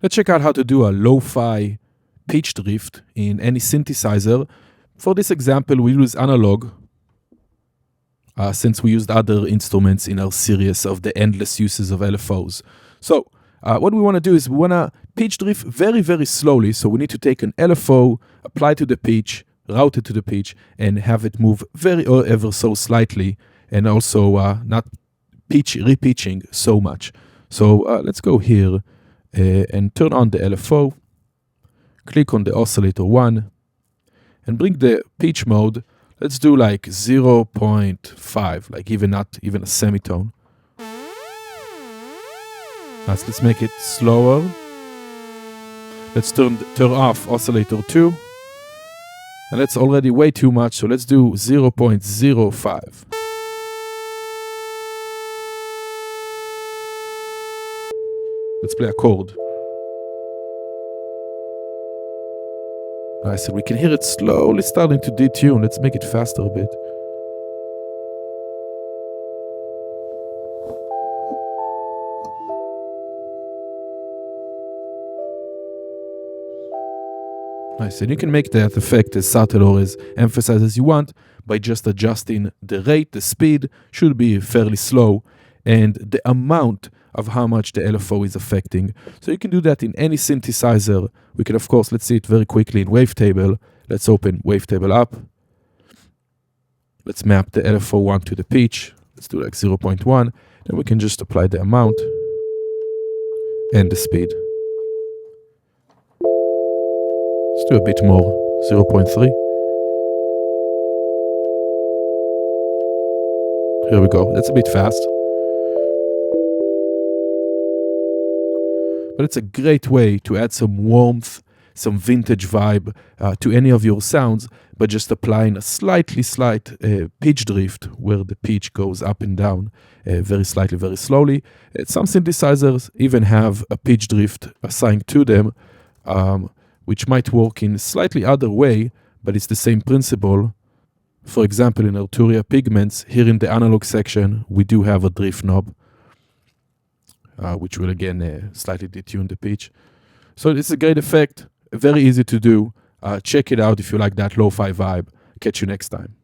Let's check out how to do a lo-fi pitch drift in any synthesizer. For this example, we use analog, since we used other instruments in our series of the endless uses of LFOs. So what we want to do is we want to pitch drift very, very slowly. So we need to take an LFO, apply to the pitch, route it to the pitch, and have it move very or ever so slightly, and also not repitching so much. So let's go here and turn on the LFO, click on the oscillator 1, and bring the pitch mode. Let's do like 0.5, like not even a semitone. Nice, let's make it slower. Let's turn off oscillator 2. And that's already way too much, so let's do 0.05. Let's play a chord. Nice, and we can hear it slowly starting to detune. Let's make it faster a bit. Nice, and you can make that effect as subtle or as emphasized as you want by just adjusting the rate. The speed should be fairly slow, and the amount of how much the LFO is affecting. So you can do that in any synthesizer. We can, of course, let's see it very quickly in Wavetable. Let's open Wavetable up. Let's map the LFO 1 to the pitch. Let's do like 0.1. Then we can just apply the amount and the speed. Let's do a bit more, 0.3. Here we go. That's a bit fast. But it's a great way to add some warmth, some vintage vibe to any of your sounds, by just applying a slight pitch drift where the pitch goes up and down very slightly, very slowly. Some synthesizers even have a pitch drift assigned to them, which might work in a slightly other way, but it's the same principle. For example, in Arturia Pigments, here in the analog section, we do have a drift knob, which will again slightly detune the pitch. So it's a great effect, very easy to do. Check it out if you like that lo-fi vibe. Catch you next time.